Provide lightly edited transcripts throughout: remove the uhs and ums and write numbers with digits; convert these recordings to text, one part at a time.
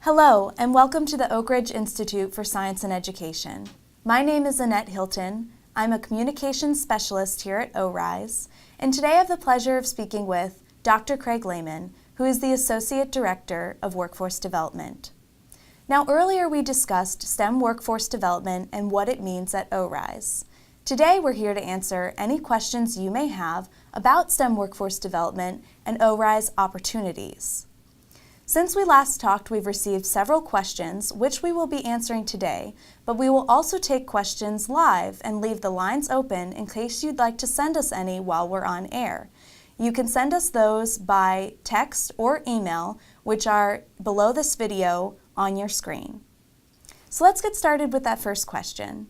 Hello, and welcome to the Oakridge Institute for Science and Education. My name is Annette Hilton. I'm a communications specialist here at ORISE, and today I have the pleasure of speaking with Dr. Craig Lehman, who is the Associate Director of Workforce Development. Now, earlier we discussed STEM workforce development and what it means at ORISE. Today we're here to answer any questions you may have about STEM workforce development and ORISE opportunities. Since we last talked, we've received several questions, which we will be answering today, but we will also take questions live and leave the lines open in case you'd like to send us any while we're on air. You can send us those by text or email, which are below this video on your screen. So let's get started with that first question.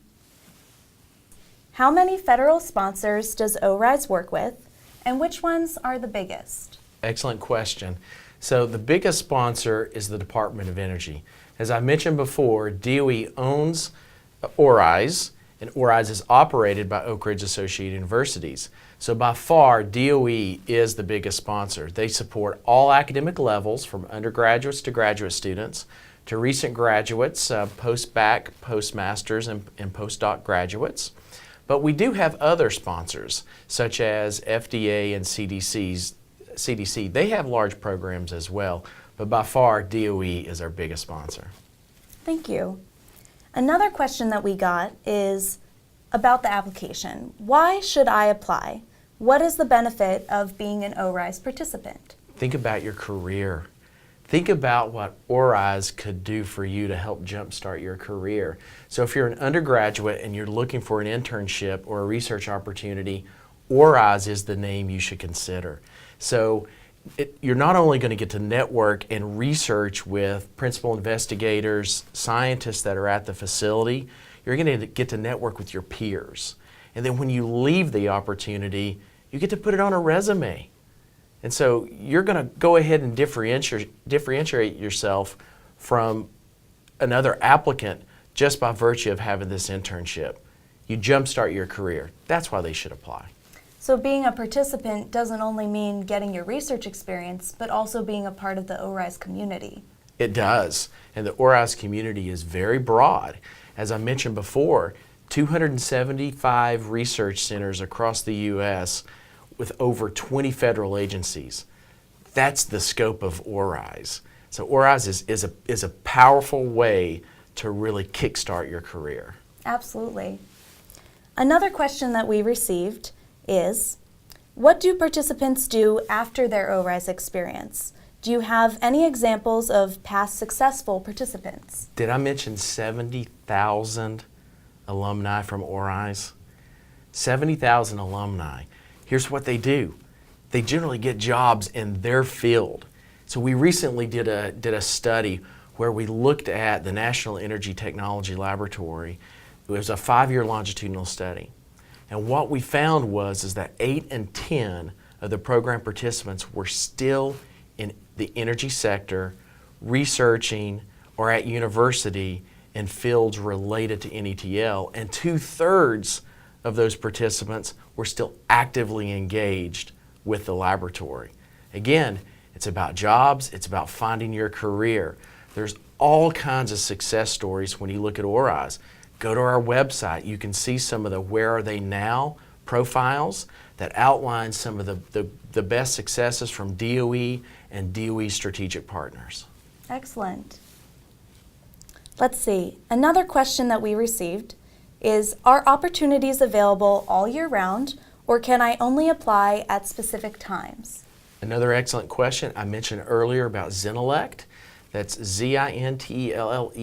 How many federal sponsors does ORISE work with, and which ones are the biggest? Excellent question. So the biggest sponsor is the Department of Energy. As I mentioned before, DOE owns ORISE, and ORISE is operated by Oakridge Associated Universities. So by far, DOE is the biggest sponsor. They support all academic levels from undergraduates to graduate students to recent graduates, post-bac, post-masters, and postdoc graduates. But we do have other sponsors, such as FDA and CDC. They have large programs as well, but by far, DOE is our biggest sponsor. Thank you. Another question that we got is about the application. Why should I apply? What is the benefit of being an ORISE participant? Think about your career. Think about what ORISE could do for you to help jumpstart your career. So if you're an undergraduate and you're looking for an internship or a research opportunity, ORISE is the name you should consider. So you're not only going to get to network and research with principal investigators, scientists that are at the facility, you're going to get to network with your peers. And then when you leave the opportunity, you get to put it on a resume. And so you're going to go ahead and differentiate yourself from another applicant just by virtue of having this internship. You jumpstart your career. That's why they should apply. So being a participant doesn't only mean getting your research experience, but also being a part of the ORISE community. It does. And the ORISE community is very broad. As I mentioned before, 275 research centers across the U.S. with over 20 federal agencies. That's the scope of ORISE. So ORISE is a powerful way to really kickstart your career. Absolutely. Another question that we received is, what do participants do after their ORISE experience? Do you have any examples of past successful participants? Did I mention 70,000 alumni from ORISE? 70,000 alumni. Here's what they do. They generally get jobs in their field. So we recently did a study where we looked at the National Energy Technology Laboratory. It was a 5-year longitudinal study. And what we found was that 8 and 10 of the program participants were still in the energy sector, researching, or at university in fields related to NETL, and 2/3 of those participants were still actively engaged with the laboratory. Again, it's about jobs, it's about finding your career. There's all kinds of success stories when you look at ORISE. Go to our website. You can see some of the Where Are They Now profiles that outline some of the best successes from DOE and DOE strategic partners. Excellent. Let's see. Another question that we received is, are opportunities available all year round, or can I only apply at specific times? Another excellent question. I mentioned earlier about Zenelect. That's Zintellect.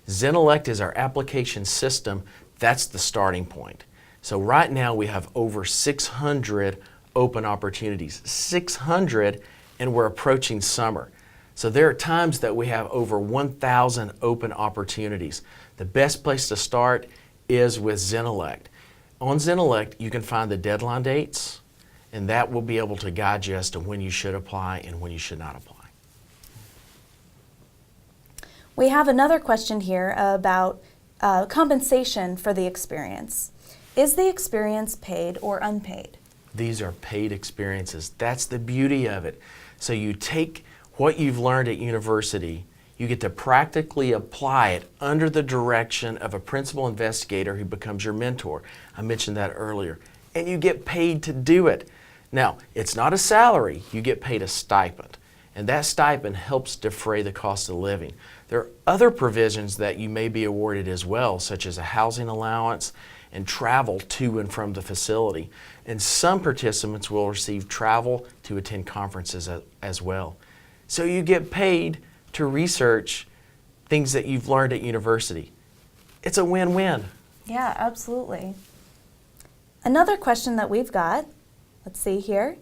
Zenelect is our application system. That's the starting point. So right now we have over 600 open opportunities. 600, and we're approaching summer. So there are times that we have over 1,000 open opportunities. The best place to start is with Zenelect. On Zenelect, you can find the deadline dates, and that will be able to guide you as to when you should apply and when you should not apply. We have another question here about compensation for the experience. Is the experience paid or unpaid? These are paid experiences. That's the beauty of it. So you take what you've learned at university, You get to practically apply it under the direction of a principal investigator who becomes your mentor. I mentioned that earlier. And you get paid to do it. Now, it's not a salary. You get paid a stipend. And that stipend helps defray the cost of living. There are other provisions that you may be awarded as well, such as a housing allowance and travel to and from the facility. And some participants will receive travel to attend conferences as well. So you get paid to research things that you've learned at university. It's a win-win. Yeah, absolutely. Another question that we've got, let's see here.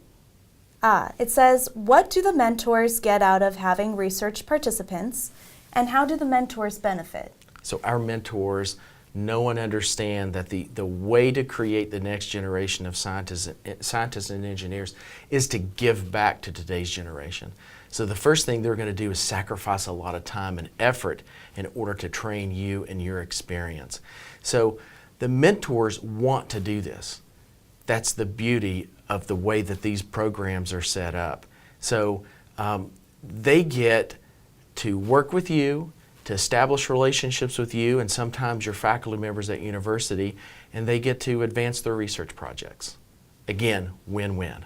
It says, what do the mentors get out of having research participants, and how do the mentors benefit? So our mentors know and understand that the way to create the next generation of scientists and engineers is to give back to today's generation. So the first thing they're going to do is sacrifice a lot of time and effort in order to train you in your experience. So the mentors want to do this. That's the beauty of the way that these programs are set up. So they get to work with you, to establish relationships with you, and sometimes your faculty members at university, and they get to advance their research projects. Again, win-win.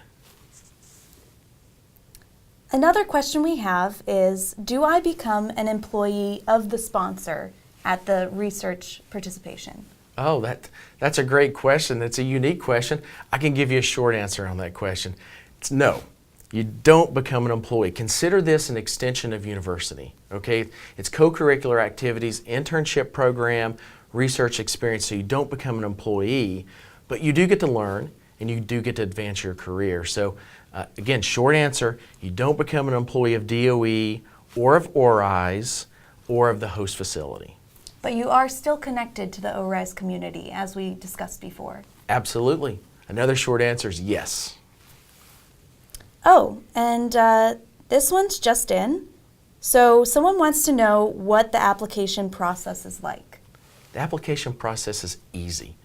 Another question we have is, do I become an employee of the sponsor at the research participation? Oh, that's a great question. That's a unique question. I can give you a short answer on that question. It's no. You don't become an employee. Consider this an extension of university, okay? It's co-curricular activities, internship program, research experience, so you don't become an employee, but you do get to learn and you do get to advance your career. So again, short answer, you don't become an employee of DOE or of ORISE or of the host facility. But you are still connected to the ORISE community, as we discussed before. Absolutely. Another short answer is yes. Oh, and this one's just in. So someone wants to know what the application process is like. The application process is easy.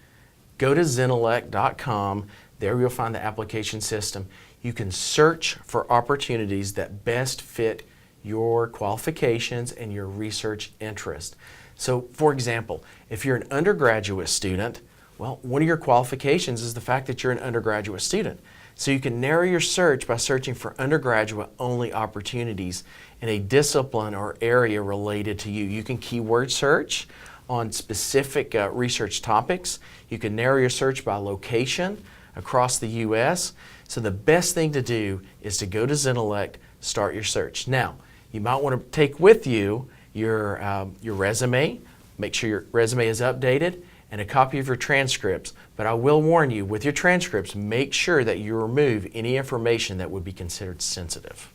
Go to Zenelec.com. There you'll find the application system. You can search for opportunities that best fit your qualifications and your research interest. So, for example, if you're an undergraduate student, well, one of your qualifications is the fact that you're an undergraduate student. So you can narrow your search by searching for undergraduate-only opportunities in a discipline or area related to you. You can keyword search on specific research topics. You can narrow your search by location across the U.S. So the best thing to do is to go to Zenelec, start your search. Now, you might want to take with you your resume, make sure your resume is updated, and a copy of your transcripts. But I will warn you, with your transcripts, make sure that you remove any information that would be considered sensitive.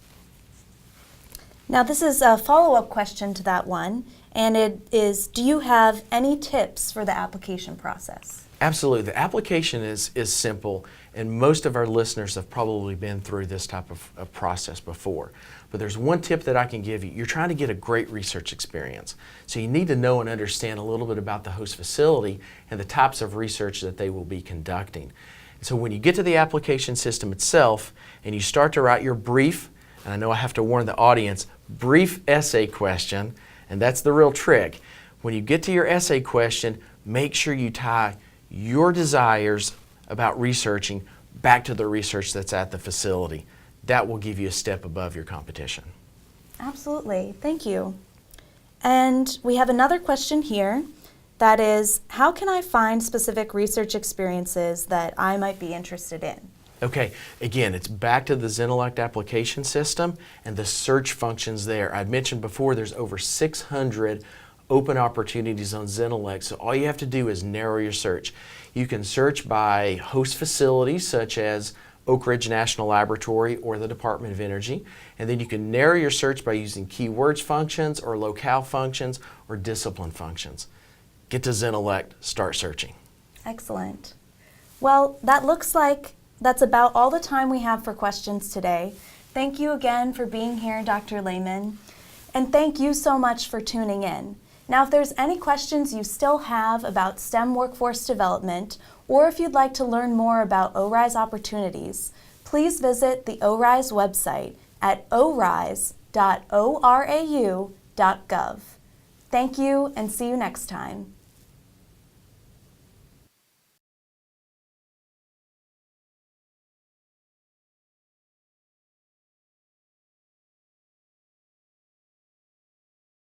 Now this is a follow-up question to that one, and it is, do you have any tips for the application process? Absolutely. The application is simple, and most of our listeners have probably been through this type of process before. But there's one tip that I can give you. You're trying to get a great research experience. So you need to know and understand a little bit about the host facility and the types of research that they will be conducting. So when you get to the application system itself and you start to write your brief, and I know I have to warn the audience, brief essay question, and that's the real trick. When you get to your essay question, make sure you tie your desires about researching back to the research that's at the facility. That will give you a step above your competition. Absolutely. Thank you. And we have another question here that is, how can I find specific research experiences that I might be interested in? Okay, again, it's back to the Zenelec application system and the search functions there. I'd mentioned before there's over 600 open opportunities on Zenelec, so all you have to do is narrow your search. You can search by host facilities such as Oakridge National Laboratory or the Department of Energy, and then you can narrow your search by using keywords functions or locale functions or discipline functions. Get to Zenelec, start searching. Excellent. Well, that looks like that's about all the time we have for questions today. Thank you again for being here, Dr. Lehman, and thank you so much for tuning in. Now, if there's any questions you still have about STEM workforce development, or if you'd like to learn more about ORISE opportunities, please visit the ORISE website at orise.orau.edu. oris.gov. Thank you and see you next time.